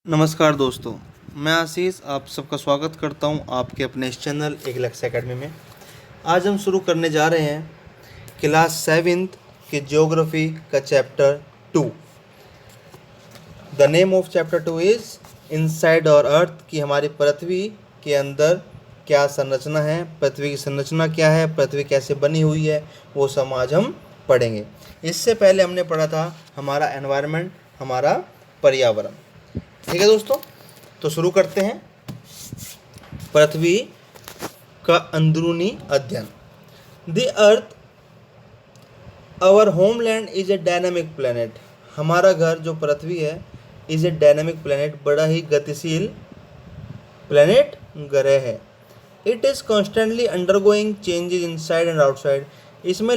नमस्कार दोस्तों, मैं आशीष आप सबका स्वागत करता हूं आपके अपने इस चैनल एक लक्ष्य एकेडमी में। आज हम शुरू करने जा रहे हैं क्लास 7th के ज्योग्राफी का chapter 2। The name of chapter 2 is inside और अर्थ, कि हमारी पृथ्वी के अंदर क्या संरचना है, पृथ्वी की संरचना क्या है, पृथ्वी कैसे बनी हुई है, वो सब आज हम पढ़ेंगे। इससे पहले हमने पढ़ा था हमारा एनवायरनमेंट, हमारा पर्यावरण। ठीक है दोस्तों, तो शुरू करते हैं पृथ्वी का अंदरूनी अध्ययन। The earth our homeland is a dynamic planet. हमारा घर जो पृथ्वी है इज ए डायनामिक प्लेनेट, बड़ा ही गतिशील प्लेनेट ग्रह है। It is constantly undergoing changes inside and outside. इसमें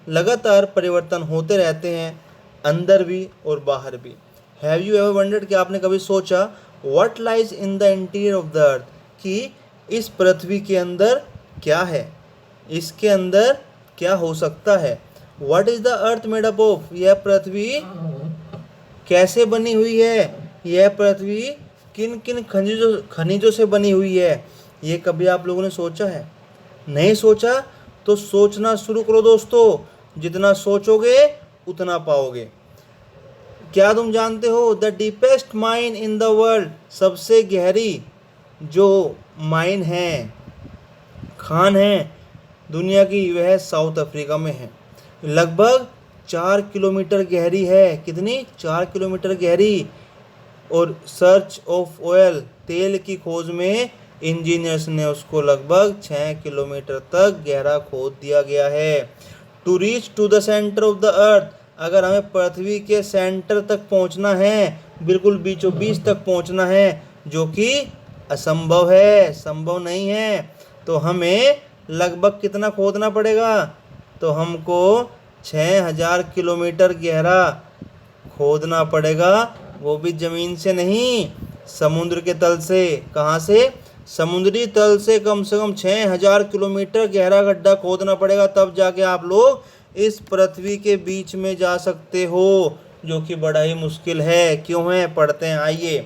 लगातार परिवर्तन होते रहते हैं, अंदर भी और बाहर भी। हैव यू एवर वंडर्ड, कि आपने कभी सोचा what lies in the interior of the अर्थ, कि इस पृथ्वी के अंदर क्या है, इसके अंदर क्या हो सकता है। What is the earth made up of, यह पृथ्वी कैसे बनी हुई है, यह पृथ्वी किन किन खनिजों से बनी हुई है। ये कभी आप लोगों ने सोचा है? नहीं सोचा तो सोचना शुरू करो दोस्तों। जितना सोचोगे उतना पाओगे। क्या तुम जानते हो the deepest mine in the world, सबसे गहरी जो माइन है, खान है दुनिया की, वह साउथ अफ्रीका में है। लगभग 4 किलोमीटर गहरी है। कितनी? 4 किलोमीटर गहरी। और सर्च ऑफ ऑयल, तेल की खोज में इंजीनियर्स ने उसको लगभग 6 किलोमीटर तक गहरा खोद दिया गया है। To reach to the centre of the earth, अगर हमें पृथ्वी के सेंटर तक पहुंचना है, बिल्कुल बीचों बीच तक पहुंचना है, जो कि असंभव है, संभव नहीं है, तो हमें लगभग कितना खोदना पड़ेगा? तो हमको 6000 किलोमीटर गहरा खोदना पड़ेगा, वो भी ज़मीन से नहीं, समुद्र के तल से। कहाँ से? समुद्री तल से कम 6000 किलोमीटर गहरा गड्ढा खोदना पड़ेगा, तब जाके आप लोग इस पृथ्वी के बीच में जा सकते हो, जो कि बड़ा ही मुश्किल है। क्यों है? पढ़ते हैं, आइए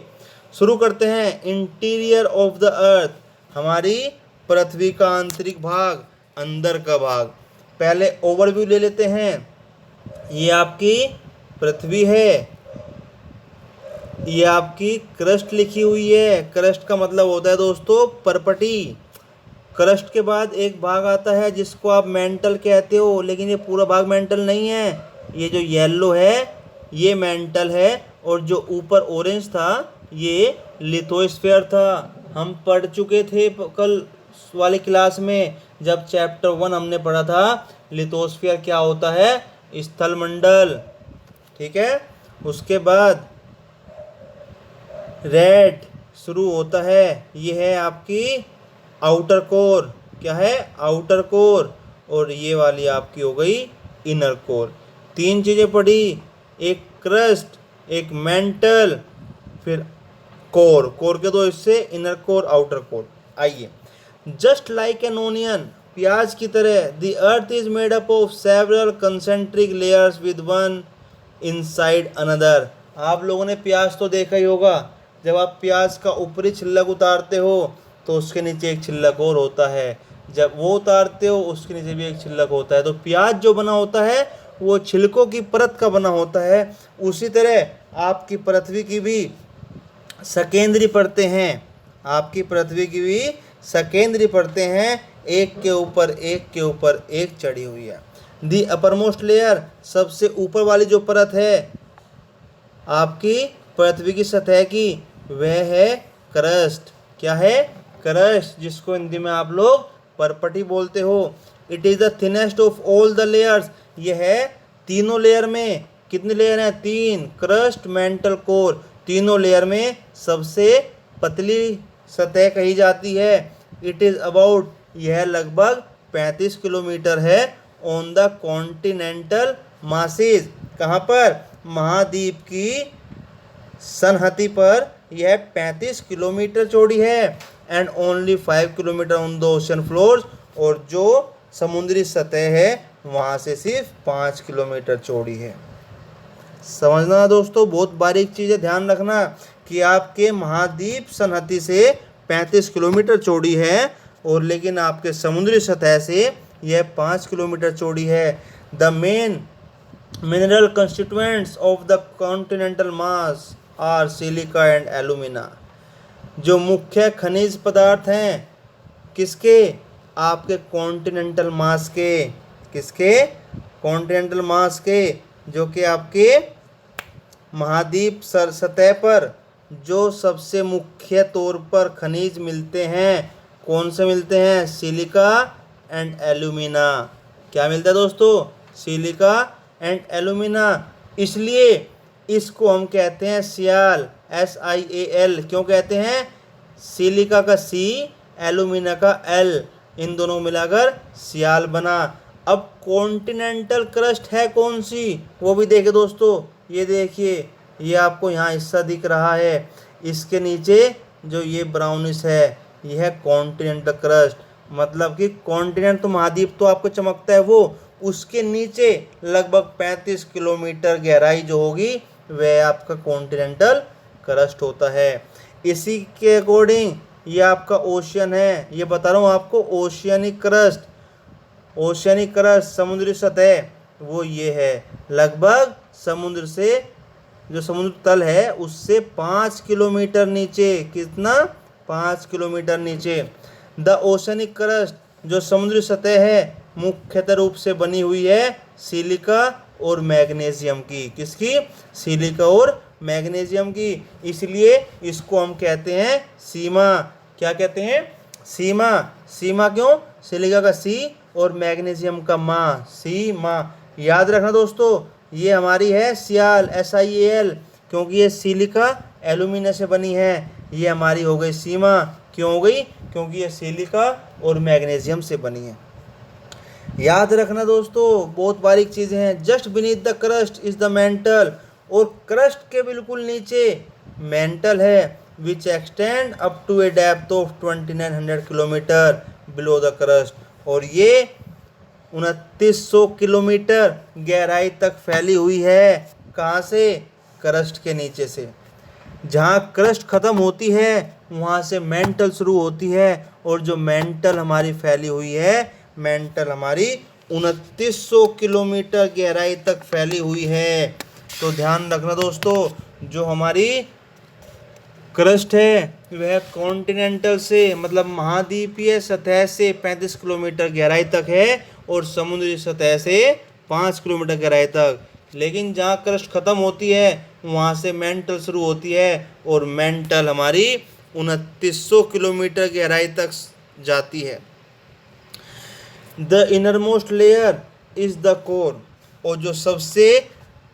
शुरू करते हैं। इंटीरियर ऑफ द अर्थ, हमारी पृथ्वी का आंतरिक भाग, अंदर का भाग। पहले ओवरव्यू ले लेते हैं। ये आपकी पृथ्वी है, ये आपकी क्रस्ट लिखी हुई है। क्रस्ट का मतलब होता है दोस्तों परपटी। क्रस्ट के बाद एक भाग आता है जिसको आप मेंटल कहते हो, लेकिन ये पूरा भाग मेंटल नहीं है। ये जो येलो है ये मेंटल है, और जो ऊपर ऑरेंज था ये लिथोस्फीयर था। हम पढ़ चुके थे कल वाली क्लास में, जब चैप्टर 1 हमने पढ़ा था लिथोस्फीयर क्या होता है, स्थलमंडल। ठीक है, उसके बाद रेड शुरू होता है, ये है आपकी आउटर कोर। क्या है? Outer core. और ये वाली आपकी हो गई इनर कोर। 3 चीज़ें पढ़ी, एक क्रस्ट, एक मेंटल, फिर कोर। कोर के 2 हिस्से, इनर कोर, आउटर कोर। आइए, जस्ट लाइक एन ओनियन, प्याज की तरह, the earth is made up of several concentric layers with one inside another. आप लोगों ने प्याज तो देखा ही होगा, जब आप प्याज का ऊपरी छिलक उतारते हो तो उसके नीचे एक छिलक और होता है, जब वो उतारते हो उसके नीचे भी एक छिलक होता है। तो प्याज जो बना होता है वो छिलकों की परत का बना होता है। उसी तरह आपकी पृथ्वी की भी सकेंद्री परतें हैं, आपकी पृथ्वी की भी सकेंद्री परतें हैं, एक के ऊपर एक के ऊपर एक चढ़ी हुई है। दी अपरमोस्ट लेयर, सबसे ऊपर वाली जो परत है आपकी पृथ्वी की सतह की, वह है क्रस्ट। क्या है? क्रस्ट, जिसको हिंदी में आप लोग परपटी बोलते हो। It is the thinnest of all the layers, यह है तीनों लेयर में। कितने लेयर हैं? 3, क्रस्ट, मेंटल, कोर। तीनों लेयर में सबसे पतली सतह कही जाती है। इट इज़ अबाउट, यह लगभग 35 किलोमीटर है, ऑन द कॉन्टिनेंटल मासेज। कहाँ पर? महाद्वीप की सनहती पर यह 35 किलोमीटर चौड़ी है। And only 5 kilometre on the ocean floors, और जो समुद्री सतह है वहाँ से सिर्फ 5 किलोमीटर चौड़ी है। समझना दोस्तों, बहुत बारीक चीज़ है, ध्यान रखना कि आपके महाद्वीप संहति से 35 किलोमीटर चौड़ी है और लेकिन आपके समुद्री सतह से यह 5 किलोमीटर चौड़ी है। The main mineral constituents of the continental mass are silica and alumina. जो मुख्य खनिज पदार्थ हैं किसके, आपके कॉन्टिनेंटल मास के, किसके, कॉन्टिनेंटल मास के, जो कि आपके महाद्वीप सतह पर जो सबसे मुख्य तौर पर खनिज मिलते हैं, कौन से मिलते हैं, सिलिका एंड एल्यूमिना। क्या मिलता है दोस्तों, सिलिका एंड एल्यूमिना। इसलिए इसको हम कहते हैं सियाल, SIAL। क्यों कहते हैं, सिलिका का C, एल्यूमिना का L, इन दोनों को मिलाकर सियाल बना। अब कॉन्टिनेंटल क्रस्ट है कौन सी, वो भी देखे दोस्तों। ये देखिए, ये आपको यहाँ हिस्सा दिख रहा है, इसके नीचे जो ये ब्राउनिश है यह है कॉन्टिनेंटल क्रस्ट। मतलब कि कॉन्टिनेंट तो महाद्वीप तो आपको चमकता है, वो उसके नीचे लगभग 35 किलोमीटर गहराई जो होगी वह आपका कॉन्टिनेंटल क्रस्ट होता है। इसी के अकॉर्डिंग ये आपका ओशियन है, ये बता रहा हूँ आपको, ओशियनिक क्रस्ट, ओशियनिक क्रस्ट समुद्री सतह वो ये है, लगभग समुद्र से, जो समुद्र तल है उससे 5 किलोमीटर नीचे, कितना, 5 किलोमीटर नीचे। द ओशनिक क्रस्ट, जो समुद्री सतह है मुख्यतः रूप से बनी हुई है सिलिका और मैग्नीशियम की, किसकी, सिलिका और मैग्नीशियम की। इसलिए इसको हम कहते हैं सीमा। क्या कहते हैं, सीमा। सीमा क्यों, सिलिका का सी और मैग्नीशियम का मा, सीमा। याद रखना दोस्तों, ये हमारी है सियाल, SIAL, क्योंकि ये सिलिका एल्यूमिना से बनी है। ये हमारी हो गई सीमा, क्यों हो गई, क्योंकि ये सिलिका और मैग्नीशियम से बनी है। याद रखना दोस्तों, बहुत बारीक चीज़ें हैं। Just beneath the crust is the mantle, और क्रस्ट के बिल्कुल नीचे मेंटल है, which extend up to a depth of 2900 kilometre below the crust, और ये 2900 किलोमीटर गहराई तक फैली हुई है। कहाँ से, क्रस्ट के नीचे से। जहाँ क्रस्ट ख़त्म होती है वहाँ से मेंटल शुरू होती है, और जो मेंटल हमारी फैली हुई है, मेंटल हमारी 2900 किलोमीटर गहराई तक फैली हुई है। तो ध्यान रखना दोस्तों, जो हमारी क्रस्ट है वह कॉन्टिनेंटल से, मतलब महाद्वीपीय सतह से 35 किलोमीटर गहराई तक है, और समुद्री सतह से 5 किलोमीटर गहराई तक। लेकिन जहाँ क्रस्ट ख़त्म होती है वहाँ से मेंटल शुरू होती है, और मेंटल हमारी 2900 किलोमीटर गहराई तक जाती है। The innermost layer is the core, और जो सबसे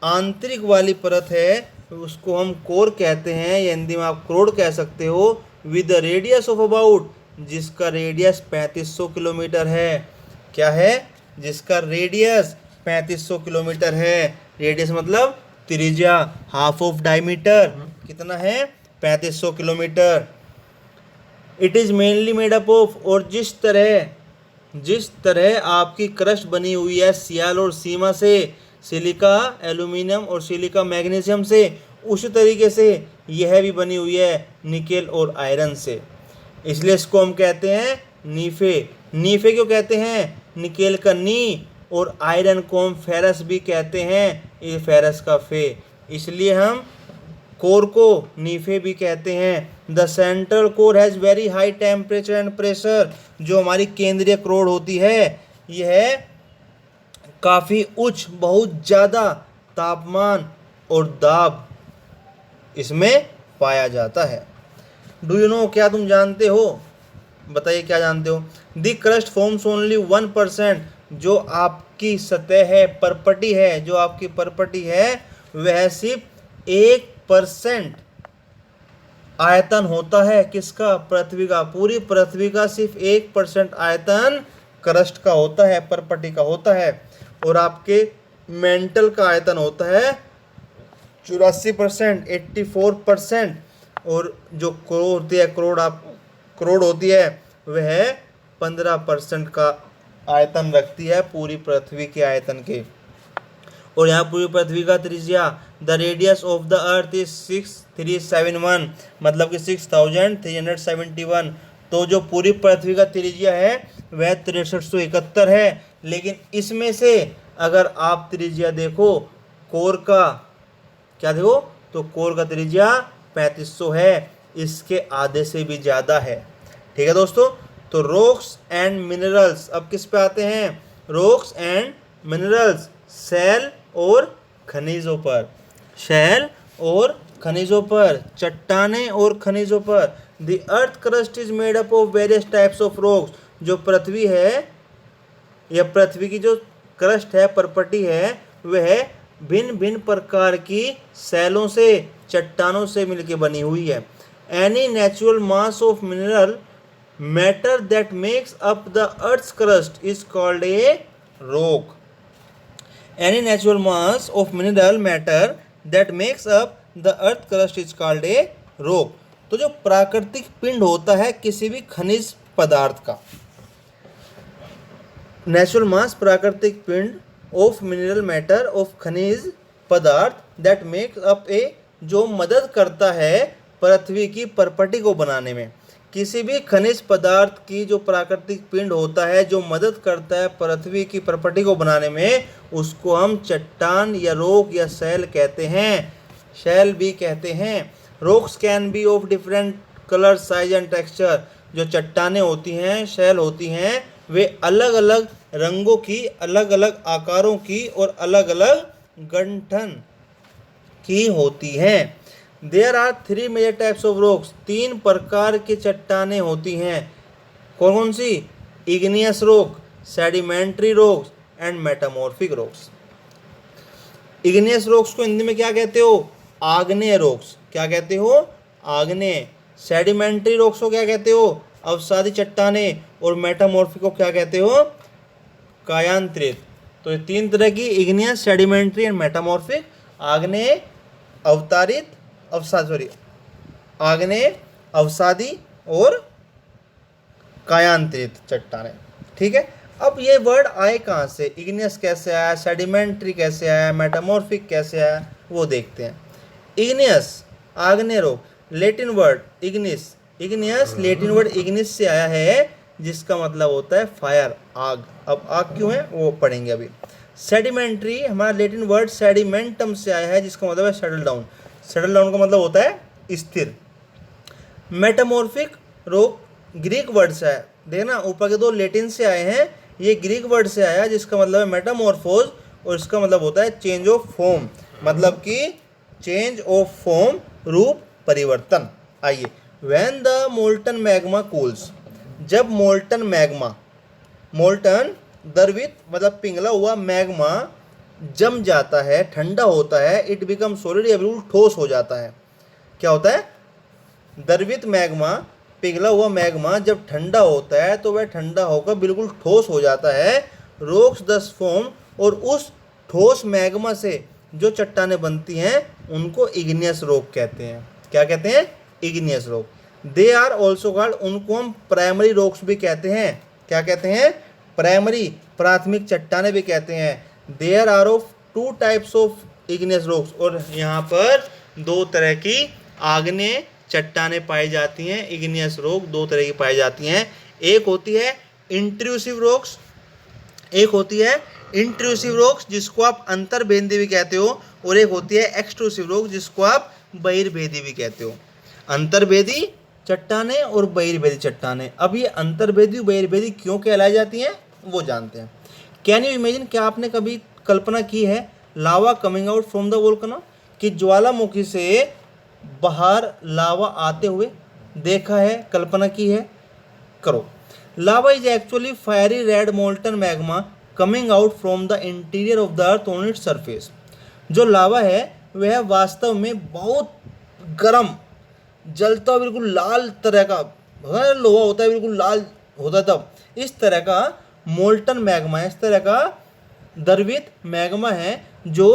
आंतरिक वाली परत है उसको हम कोर कहते हैं, या हिंदी में आप क्रोड कह सकते हो, with the radius of about, जिसका रेडियस 3500 किलोमीटर है। क्या है, जिसका रेडियस 3500 किलोमीटर है। रेडियस मतलब त्रिज्या, हाफ ऑफ डायमीटर, कितना है, 3500 kilometre. It is mainly made up of, और जिस तरह आपकी क्रस्ट बनी हुई है सियाल और सीमा से, सिलिका एल्यूमिनियम और सिलिका मैग्नीशियम से, उसी तरीके से यह भी बनी हुई है निकेल और आयरन से। इसलिए इसको हम कहते हैं नीफे। नीफे क्यों कहते हैं, निकेल का नी, और आयरन को हम फेरस भी कहते हैं, ये फेरस का फे, इसलिए हम कोर को नीफे भी कहते हैं। The central core has very high temperature and pressure, जो हमारी केंद्रीय क्रोड होती है यह काफ़ी उच्च, बहुत ज़्यादा तापमान और दाब इसमें पाया जाता है। डू यू नो, क्या तुम जानते हो, बताइए क्या जानते हो। द क्रस्ट फॉर्म्स ओनली 1%, जो आपकी सतह है, परपटी है, जो आपकी परपटी है वह सिर्फ 1% आयतन होता है, किसका, पृथ्वी का। पूरी पृथ्वी का सिर्फ 1% आयतन क्रस्ट का होता है, परपटी का होता है। और आपके मेंटल का आयतन होता है 84%, 84%, और जो क्रोड होती है, क्रोड होती है वह 15% का आयतन रखती है पूरी पृथ्वी के आयतन के। और यहाँ पूरी पृथ्वी का त्रिज्या the radius of the earth is 6371, मतलब कि 6371। तो जो पूरी पृथ्वी का त्रिज्या है वह 6371 है। लेकिन इसमें से अगर आप त्रिज्या देखो कोर का, क्या देखो, तो कोर का त्रिज्या 3500 है, इसके आधे से भी ज़्यादा है। ठीक है दोस्तों। तो रॉक्स एंड मिनरल्स, अब किस पे आते हैं? रॉक्स एंड मिनरल्स, शैल और खनिजों पर, शैल और खनिजों पर, चट्टाने और खनिजों पर। The earth crust is made up of various types of rocks, जो पृथ्वी है या पृथ्वी की जो क्रस्ट है, परपटी है, वह भिन्न भिन्न प्रकार की शैलों से, चट्टानों से मिलकर बनी हुई है। Any natural mass of mineral matter that makes up the earth's crust is called a rock. Any natural mass of mineral matter that makes up the earth crust is called a rock. तो जो प्राकृतिक पिंड होता है किसी भी खनिज पदार्थ का, नेचुरल मास प्राकृतिक पिंड ऑफ मिनरल मैटर ऑफ खनिज पदार्थ दैट मेक अप ए, जो मदद करता है पृथ्वी की परपटी को बनाने में। किसी भी खनिज पदार्थ की जो प्राकृतिक पिंड होता है जो मदद करता है पृथ्वी की परपटी को बनाने में, उसको हम चट्टान या रॉक या शैल कहते हैं, शैल भी कहते हैं। Rocks can be of different colour, size and texture. जो चट्टानें होती हैं, शैल होती हैं, वे अलग अलग रंगों की, अलग अलग आकारों की और अलग अलग गठन की होती हैं। There are 3 major types of rocks, 3 प्रकार की चट्टानें होती हैं। कौन कौन सी? Igneous rock, sedimentary rocks and metamorphic rocks. Igneous rocks को हिंदी में क्या कहते हो? आग्नेय रॉक्स। क्या कहते हो? आग्नेय। सेडिमेंट्री रॉक्स को क्या कहते हो? अवसादी चट्टानें। और मेटामॉर्फिक को क्या कहते हो? कायांतरित। तो ये 3 तरह की, इग्नियस, सेडिमेंट्री एंड मेटामॉर्फिक। आग्नेय, अवतारित, आग्नेय, अवसादी और कायांतरित चट्टानें। ठीक है। अब ये वर्ड आए कहाँ से? इग्नियस कैसे आया, सेडिमेंट्री कैसे आया, मेटामॉर्फिक कैसे आया, वो देखते हैं। इग्नियस, आग्नेय rock, Latin word Ignis, igneous Latin word Ignis से आया है, जिसका मतलब होता है फायर, आग। अब आग क्यों है वो पढ़ेंगे अभी। सेडिमेंट्री हमारा लैटिन वर्ड सेडिमेंटम से आया है, जिसका मतलब है सेटल डाउन। सेटल डाउन का मतलब होता है स्थिर। मेटामॉर्फिक रॉक ग्रीक वर्ड से आया, देखना ऊपर के 2 लैटिन से आए हैं, ये ग्रीक वर्ड से आया, जिसका मतलब है मेटामॉर्फोज, और इसका मतलब होता है चेंज ऑफ फॉर्म, मतलब कि चेंज ऑफ फॉर्म, रूप परिवर्तन। आइए, when the molten magma cools, जब मोल्टन मैग्मा, मोल्टन द्रवित मतलब पिघला हुआ मैग्मा जम जाता है, ठंडा होता है, इट बिकम सॉलिड, या बिल्कुल ठोस हो जाता है। क्या होता है? द्रवित मैग्मा, पिघला हुआ मैग्मा जब ठंडा होता है तो वह ठंडा होकर बिल्कुल ठोस हो जाता है। रॉक्स दस फॉर्म, और उस ठोस मैग्मा से जो चट्टानें बनती हैं उनको इग्नियस रॉक कहते हैं। क्या कहते हैं? Igneous rock. They are also called, उनको हम प्राइमरी रॉक्स भी कहते हैं। क्या कहते हैं? प्राइमरी, प्राथमिक चट्टानें भी कहते हैं। There are of 2 types of igneous rocks, और यहाँ पर 2 तरह की आग्नेय चट्टानें पाई जाती हैं। इग्नियस रॉक 2 तरह की पाई जाती हैं। एक होती है इंट्रूसिव रॉक्स, एक होती है इंट्रूसिव रॉक्स जिसको आप अंतर्भेदी भी कहते हो, और एक होती है एक्सट्रूसिव रॉक्स जिसको आप बहिर्भेदी भी कहते हो। अंतर्भेदी चट्टानें और बहिर्भेदी चट्टानें। अब ये अंतर्भेदी बहिर्भेदी क्यों कहलाई जाती हैं वो जानते हैं। कैन यू इमेजिन, क्या आपने कभी कल्पना की है lava coming out from the volcano, कि ज्वालामुखी से बाहर लावा आते हुए देखा है, कल्पना की है? करो। Lava is actually fiery red molten magma coming out from the interior of the earth on its surface. जो लावा है वह वास्तव में बहुत गर्म, जलता हुआ, बिल्कुल लाल तरह का, लोहा होता है बिल्कुल लाल होता है, तब इस तरह का मोल्टन मैग्मा है, इस तरह का द्रवित मैग्मा है जो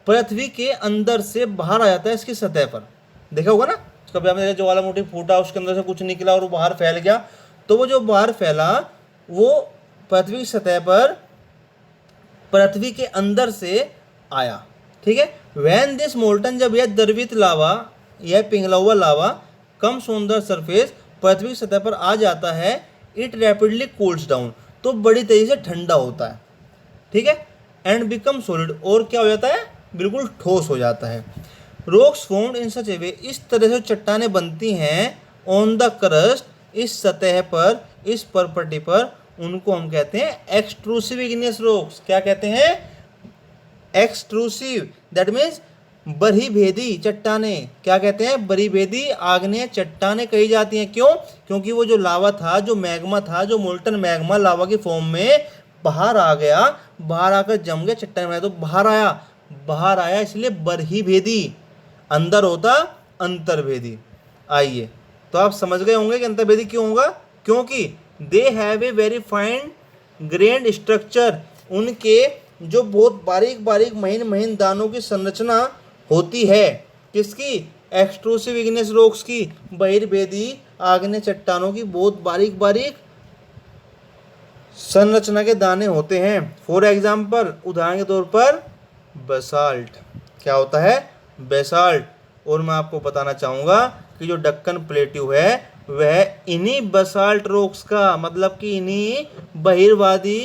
पृथ्वी के अंदर से बाहर आ जाता है इसकी सतह पर। देखा होगा ना कभी आपने देखा, ज्वालामुखी फूटा, उसके अंदर से कुछ निकला और वो बाहर फैल गया, तो वो जो बाहर फैला वो पृथ्वी की सतह पर, पृथ्वी के अंदर से आया। ठीक है, व्हेन दिस मोल्टन, जब यह द्रवित लावा, यह पिघला हुआ लावा कम्स ऑन द सरफेस, पृथ्वी की सतह पर आ जाता है, इट रैपिडली कूल्स डाउन, तो बड़ी तेजी से ठंडा होता है। ठीक है, एंड बिकम सॉलिड, और क्या हो जाता है, बिल्कुल ठोस हो जाता है। रॉक्स फॉर्म्ड इन सच ए वे, इस तरह से चट्टानें बनती हैं, ऑन द क्रस्ट, इस सतह पर, इस प्रॉपर्टी पर, उनको हम कहते हैं एक्सट्रूसिव इग्नियस रॉक्स। क्या कहते हैं, एक्सट्रूसिव, दैट मीन्स बरही भेदी चट्टानें। क्या कहते हैं, बरही भेदी आग्नेय चट्टानें कही जाती हैं। क्यों, क्योंकि वो जो लावा था, जो मैग्मा था, जो मोल्टन मैग्मा लावा की फॉर्म में बाहर आ गया, बाहर आकर जम गया चट्टान में, तो बाहर आया इसलिए बरही भेदी, अंदर होता अंतर्भेदी। आइए, तो आप समझ गए होंगे कि अंतर्भेदी क्यों होगा, क्योंकि they have a very fine grand structure, उनके जो बहुत बारीक बारीक महीन महीन दानों की संरचना होती है, किसकी, एक्सट्रूसिव इग्नियस रॉक्स की, बहिर्भेदी आग्नेय चट्टानों की बहुत बारीक बारीक संरचना के दाने होते हैं। फॉर एग्जाम्पल, उदाहरण के तौर पर बेसाल्ट। क्या होता है, बेसाल्ट। और मैं आपको बताना चाहूँगा कि जो डक्कन प्लेट्यू है वह इन्हीं बेसाल्ट रॉक्स का, मतलब कि इन्हीं बहिर्वादी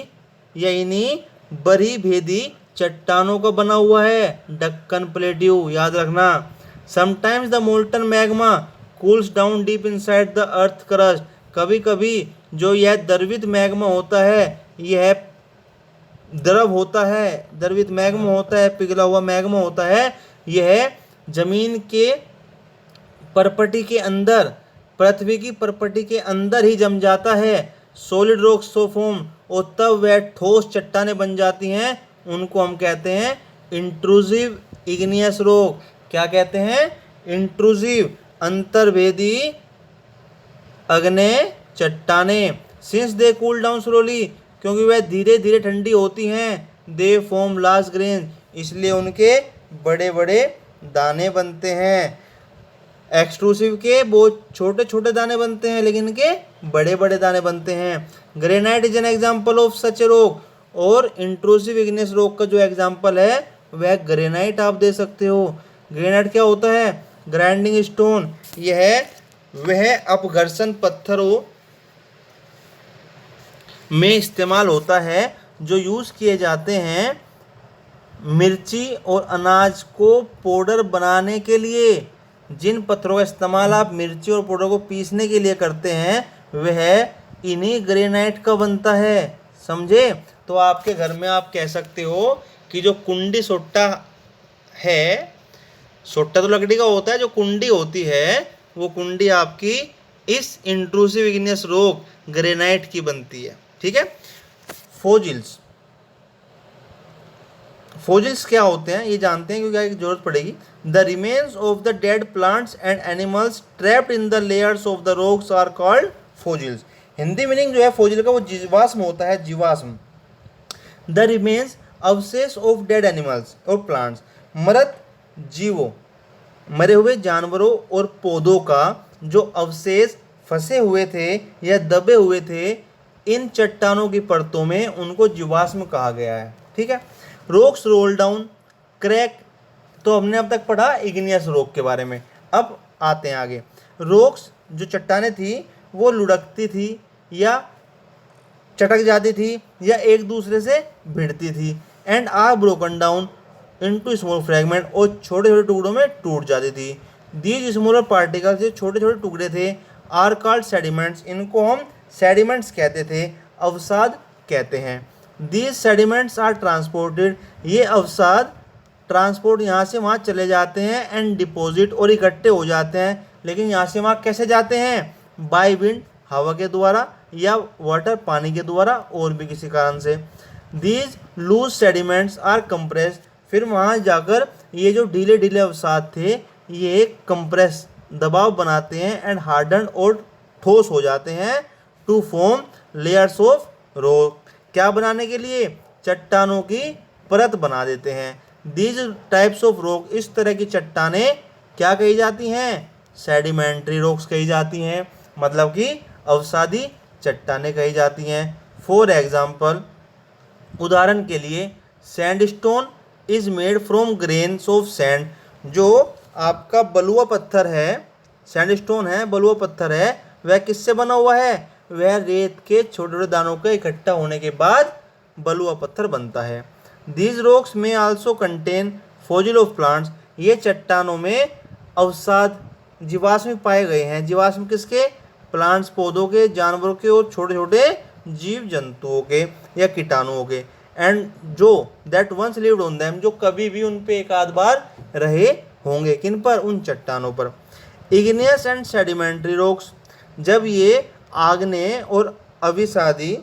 या इन्हीं बरी भेदी चट्टानों का बना हुआ है, डक्कन प्लेट्यू, याद रखना। Sometimes the molten magma cools down deep inside the earth crust, कभी कभी जो यह द्रवित मैग्मा होता है, यह द्रव होता है, द्रवित मैग्मा होता है, पिघला हुआ मैग्मा होता है, यह जमीन के परपटी के अंदर, पृथ्वी की परपटी के अंदर ही जम जाता है, सॉलिड रॉक्स सो फॉर्म, और तब वह ठोस चट्टानें बन जाती हैं, उनको हम कहते हैं इंट्रूसिव इग्नियस रॉक। क्या कहते हैं, इंट्रूसिव, अंतर्भेदी अग्नेय चट्टानें। Since they cool down slowly, क्योंकि वह धीरे धीरे ठंडी होती हैं, दे फॉर्म लार्ज ग्रेन, इसलिए उनके बड़े बड़े दाने बनते हैं। एक्सट्रूसिव के बहुत छोटे छोटे दाने बनते हैं, लेकिन इनके बड़े बड़े दाने बनते हैं। Granite is an example of such a rock, और इंट्रूसिव इग्नियस रॉक का जो एग्जाम्पल है वह ग्रेनाइट आप दे सकते हो। ग्रेनाइट क्या होता है, ग्राइंडिंग स्टोन, यह वह अपघर्षण पत्थरों में इस्तेमाल होता है जो यूज़ किए जाते हैं मिर्ची और अनाज को पाउडर बनाने के लिए। जिन पत्थरों का इस्तेमाल आप मिर्ची और पाउडर को पीसने के लिए करते हैं वह इन्हीं ग्रेनाइट का बनता है, समझे। तो आपके घर में आप कह सकते हो कि जो कुंडी सोट्टा है, सोट्टा तो लकड़ी का होता है, जो कुंडी होती है वो कुंडी आपकी इस इंट्रूसिव इग्नियस रॉक ग्रेनाइट की बनती है। ठीक है, फोजिल्स, फोजिल्स क्या होते हैं ये जानते हैं क्योंकि जरूरत पड़ेगी। The remains of the dead plants and animals trapped in the layers of the rocks are called fossils. Hindi meaning जो है फोजिल का वो जीवाश्म होता है, जीवाश्म। द रिमेन्स, अवशेष ऑफ डेड एनिमल्स और प्लांट्स, मृत जीवों, मरे हुए जानवरों और पौधों का जो अवशेष फंसे हुए थे या दबे हुए थे इन चट्टानों की परतों में, उनको जीवाश्म कहा गया है। ठीक है, रॉक्स रोल डाउन, क्रैक, तो हमने अब तक पढ़ा इग्नियस रॉक के बारे में। अब आते हैं आगे। रॉक्स जो चट्टानें थी वो लुढ़कती थी या चटक जाती थी या एक दूसरे से भिड़ती थी, and are broken down into small fragment, और छोटे छोटे टुकड़ों में टूट जाती थी। दीज स्मॉलर पार्टिकल्स, जो छोटे छोटे टुकड़े थे, आर कॉल्ड सेडिमेंट्स, इनको हम सेडिमेंट्स कहते थे, अवसाद कहते हैं। दीज सेडिमेंट्स आर ट्रांसपोर्टेड, ये अवसाद ट्रांसपोर्ट यहाँ से वहाँ चले जाते हैं, एंड डिपॉजिट, और इकट्ठे हो जाते हैं। लेकिन यहाँ से वहाँ कैसे जाते हैं, बाय विंड, हवा के द्वारा, या वाटर, पानी के द्वारा, और भी किसी कारण से। These loose sediments are compressed, फिर वहाँ जाकर ये जो ढीले ढीले अवसाद थे ये एक कंप्रेस, दबाव बनाते हैं, एंड हार्डन, और ठोस हो जाते हैं, to form layers of rock, क्या बनाने के लिए, चट्टानों की परत बना देते हैं। दीज टाइप्स ऑफ रॉक, इस तरह की चट्टानें क्या कही जाती हैं, सेडिमेंट्री रॉक्स कही जाती हैं, मतलब कि अवसादी चट्टानें कही जाती हैं। फॉर एग्जाम्पल, उदाहरण के लिए sandstone is made from grains of sand, जो आपका बलुआ पत्थर है, सैंडस्टोन है, बलुआ पत्थर है, वह किससे बना हुआ है? वह रेत के छोटे छोटे दानों के इकट्ठा होने के बाद बलुआ पत्थर बनता है। दीज रॉक्स में also contain fossil of plants, ये चट्टानों में अवसाद जीवाश्म पाए गए हैं। जीवाश्म किसके? प्लांट्स पौधों के, जानवरों के और छोटे छोटे जीव जंतुओं के या कीटाणुओं के। एंड जो that once lived on them, जो कभी भी उन पे एक आध बार रहे होंगे। किन पर? उन चट्टानों पर। इग्नियस एंड सेडिमेंट्री रॉक्स, जब ये आग्नेय और अविसादी,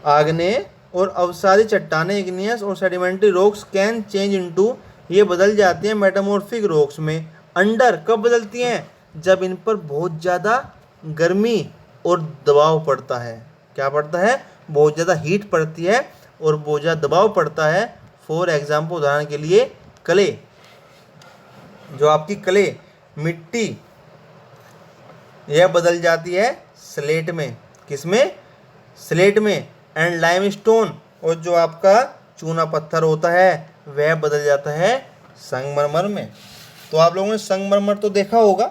आग्नेय और अवसादी चट्टानें, इग्नियस और sedimentary rocks can change into, ये बदल जाती हैं मेटामॉर्फिक रॉक्स में। अंडर, कब बदलती हैं? जब इन पर बहुत ज़्यादा गर्मी और दबाव पड़ता है। क्या पड़ता है? बहुत ज़्यादा हीट पड़ती है और बहुत ज़्यादा दबाव पड़ता है। फॉर एग्जाम्पल, उदाहरण के लिए क्ले, जो आपकी क्ले मिट्टी, यह बदल जाती है स्लेट में। किसमें? स्लेट में। एंड लाइमस्टोन, और जो आपका चूना पत्थर होता है वह बदल जाता है संगमरमर में। तो आप लोगों ने संगमरमर तो देखा होगा।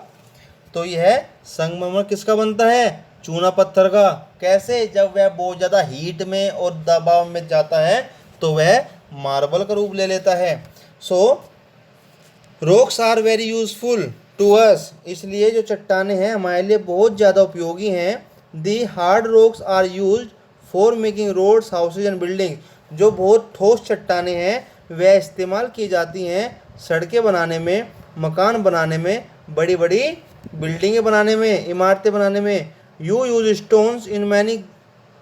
तो यह संगमरमर किसका बनता है? चूना पत्थर का। कैसे? जब वह बहुत ज़्यादा हीट में और दबाव में जाता है तो वह मार्बल का रूप ले लेता है। So rocks are very useful to us, इसलिए जो चट्टानें हैं हमारे लिए बहुत ज़्यादा उपयोगी हैं। The hard rocks are used for making roads, houses and building, जो बहुत ठोस चट्टानें हैं वह इस्तेमाल की जाती हैं सड़कें बनाने में, मकान बनाने में, बड़ी बड़ी बिल्डिंगें बनाने में, इमारतें बनाने में। You use stones in many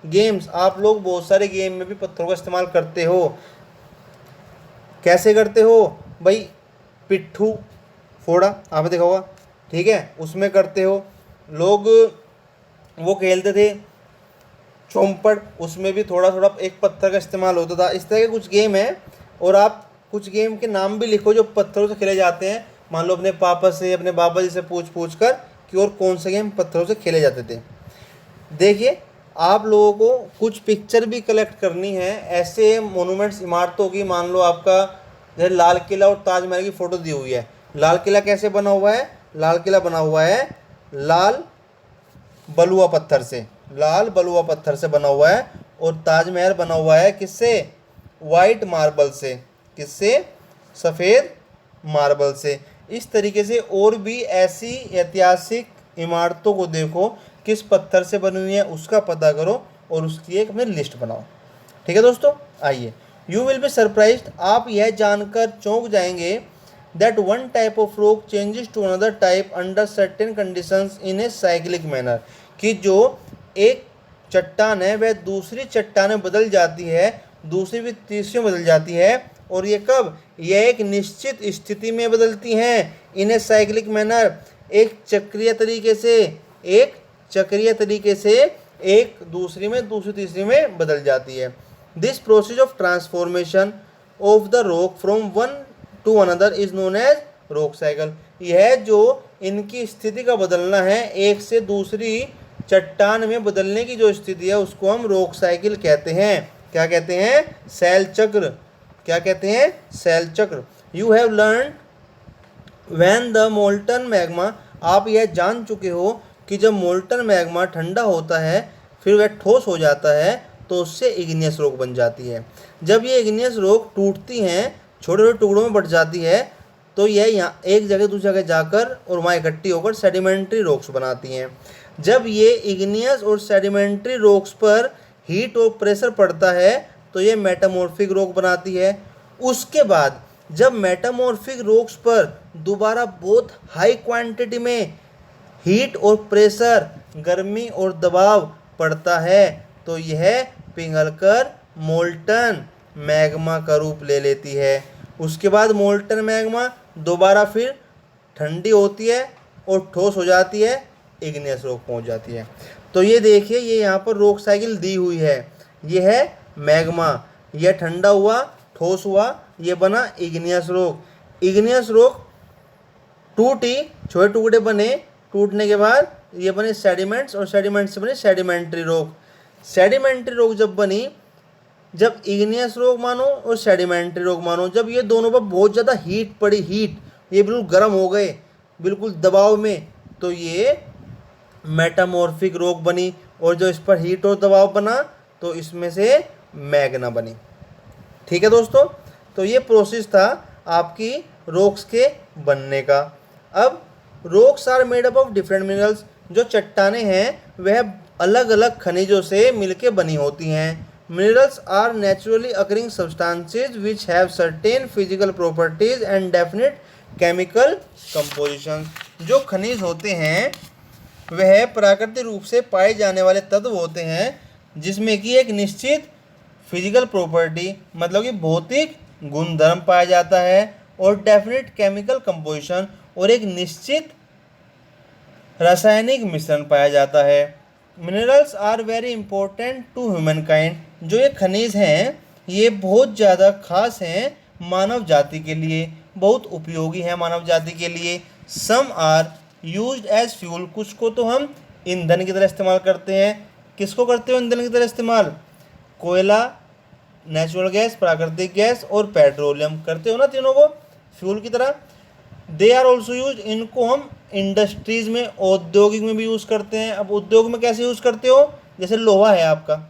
games, आप लोग बहुत सारे गेम में भी पत्थरों का इस्तेमाल करते हो। कैसे करते हो भाई? पिट्ठू फोड़ा आपने देखा होगा, ठीक है, उसमें करते हो। लोग वो खेलते थे चौंपड़, उसमें भी थोड़ा थोड़ा एक पत्थर का इस्तेमाल होता था। इस तरह के कुछ गेम हैं। और आप कुछ गेम के नाम भी लिखो जो पत्थरों से खेले जाते हैं। मान लो अपने पापा से, अपने बाबा जी से पूछ कर कि और कौन से गेम पत्थरों से खेले जाते थे। देखिए, आप लोगों को कुछ पिक्चर भी कलेक्ट करनी है ऐसे मोनूमेंट्स, इमारतों की। मान लो आपका जैसे लाल किला और ताजमहल की फ़ोटो दी हुई है। लाल किला कैसे बना हुआ है? लाल किला बना हुआ है लाल बलुआ पत्थर से, लाल बलुआ पत्थर से बना हुआ है। और ताजमहल बना हुआ है किससे? वाइट मार्बल से। किससे? सफ़ेद मार्बल से। इस तरीके से और भी ऐसी ऐतिहासिक इमारतों को देखो किस पत्थर से बनी हुई है, उसका पता करो और उसकी एक अपनी लिस्ट बनाओ। ठीक है दोस्तों, आइए। यू विल बी सरप्राइज्ड, आप यह जानकर चौंक जाएंगे that one type of rock changes to another type under certain conditions in a cyclic manner, कि जो एक चट्टान है वह दूसरी चट्टान में बदल जाती है, दूसरी भी तीसरी में बदल जाती है। और ये कब? यह एक निश्चित स्थिति में बदलती हैं। इन ए साइक्लिक मैनर, एक चक्रीय तरीके से, एक चक्रीय तरीके से एक दूसरी में, दूसरी तीसरी में बदल जाती है। This process of transformation of the rock from one to another is known as rock cycle. यह जो इनकी स्थिति का बदलना है, एक से दूसरी चट्टान में बदलने की जो स्थिति है उसको हम रॉक साइकिल कहते हैं। क्या कहते हैं? शैल चक्र। क्या कहते हैं? शैल चक्र। You have learn when the molten magma, आप यह जान चुके हो कि जब मोल्टन मैग्मा ठंडा होता है फिर वह ठोस हो जाता है तो उससे इग्नियस रॉक बन जाती है। जब ये इग्नियस रॉक टूटती हैं, छोटे छोटे टुकड़ों में बट जाती है, तो यह यहाँ एक जगह दूसरी जगह जाकर और वहाँ इकट्ठी होकर सेडिमेंट्री रॉक्स बनाती हैं। जब ये इग्नियस और सेडिमेंट्री रॉक्स पर हीट और प्रेशर पड़ता है तो ये मेटामॉर्फिक रॉक बनाती है। उसके बाद जब मेटामॉर्फिक रॉक्स पर दोबारा बहुत हाई क्वांटिटी में हीट और प्रेशर, गर्मी और दबाव पड़ता है तो यह पिघलकर मोल्टन मैग्मा का रूप ले लेती है। उसके बाद मोल्टन मैग्मा दोबारा फिर ठंडी होती है और ठोस हो जाती है, इग्नियस रॉक पहुंच जाती है। तो ये देखिए, ये यहाँ पर रॉक साइकिल दी हुई है। ये है मैग्मा, यह ठंडा हुआ, ठोस हुआ, ये बना इग्नियस रॉक। इग्नियस रॉक टूटी, छोटे टुकड़े बने, टूटने के बाद ये बने सेडिमेंट्स और सेडिमेंट से बने सेडिमेंट्री रॉक। सेडिमेंट्री रॉक जब बनी, जब इग्नियस रोग मानो और सेडिमेंट्री रोग मानो, जब ये दोनों पर बहुत ज़्यादा हीट पड़ी, हीट, ये बिल्कुल गर्म हो गए बिल्कुल दबाव में, तो ये मेटामॉर्फिक रोग बनी। और जो इस पर हीट और दबाव बना तो इसमें से मैग्ना बनी। ठीक है दोस्तों, तो ये प्रोसेस था आपकी रॉक्स के बनने का। अब rocks are made up of different minerals, जो चट्टानें हैं वह अलग अलग खनिजों से मिलके बनी होती हैं। Minerals are naturally occurring substances which have certain physical properties and definite chemical composition. जो खनिज होते हैं वह प्राकृतिक रूप से पाए जाने वाले तत्व होते हैं जिसमें कि एक निश्चित फिजिकल प्रॉपर्टी मतलब कि भौतिक गुणधर्म पाया जाता है और डेफिनेट केमिकल कंपोजिशन और एक निश्चित रासायनिक मिश्रण पाया जाता है। Minerals are very important to human kind, जो ये खनिज हैं ये बहुत ज़्यादा खास हैं मानव जाति के लिए, बहुत उपयोगी हैं मानव जाति के लिए। Some are used as fuel, कुछ को तो हम ईंधन की तरह इस्तेमाल करते हैं। किसको करते हो ईंधन की तरह इस्तेमाल? कोयला, नेचुरल गैस, प्राकृतिक गैस और पेट्रोलियम करते हो ना, तीनों को फ्यूल की तरह। दे आर ऑल्सो यूज, इनको हम इंडस्ट्रीज में, औद्योगिक में भी यूज़ करते हैं। अब उद्योग में कैसे यूज़ करते हो? जैसे लोहा है आपका,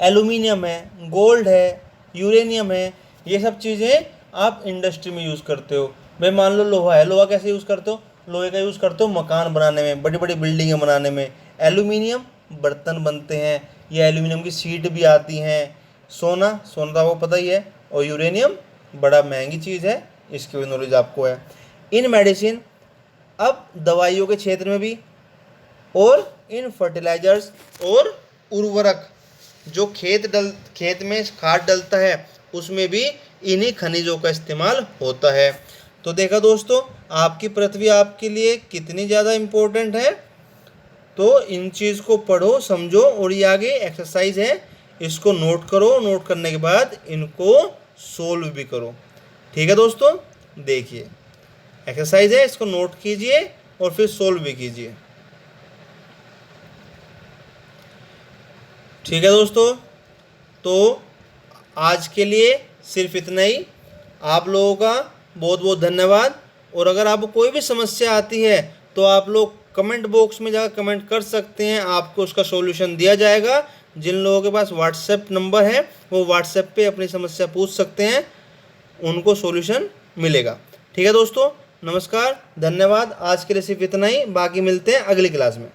एल्यूमिनियम है, गोल्ड है, यूरेनियम है, ये सब चीज़ें आप इंडस्ट्री में यूज़ करते हो। भाई मान लो लोहा है, लोहा कैसे यूज़ करते हो? लोहे का यूज़ करते हो मकान बनाने में, बड़ी बड़ी बिल्डिंगें बनाने में। एल्यूमिनियम बर्तन बनते हैं, ये एल्यूमिनियम की शीट भी आती हैं। सोना, सोना तो आपको पता ही है। और यूरेनियम बड़ा महंगी चीज़ है, इसकी भी नॉलेज आपको है। इन मेडिसिन, अब दवाइयों के क्षेत्र में भी, और इन फर्टिलाइजर्स और उर्वरक, जो खेत में खाद डलता है उसमें भी इन्हीं खनिजों का इस्तेमाल होता है। तो देखा दोस्तों, आपकी पृथ्वी आपके लिए कितनी ज़्यादा इम्पोर्टेंट है। तो इन चीज़ को पढ़ो, समझो, और ये आगे एक्सरसाइज है, इसको नोट करो। नोट करने के बाद इनको सोल्व भी करो। ठीक है दोस्तों, देखिए एक्सरसाइज है, इसको नोट कीजिए और फिर सोल्व भी कीजिए। ठीक है दोस्तों, तो आज के लिए सिर्फ इतना ही। आप लोगों का बहुत बहुत धन्यवाद। और अगर आपको कोई भी समस्या आती है तो आप लोग कमेंट बॉक्स में जाकर कमेंट कर सकते हैं, आपको उसका सॉल्यूशन दिया जाएगा। जिन लोगों के पास व्हाट्सएप नंबर है वो व्हाट्सएप पे अपनी समस्या पूछ सकते हैं, उनको सॉल्यूशन मिलेगा। ठीक है दोस्तों, नमस्कार, धन्यवाद। आज के लिए सिर्फ इतना ही, बाकी मिलते हैं अगली क्लास में।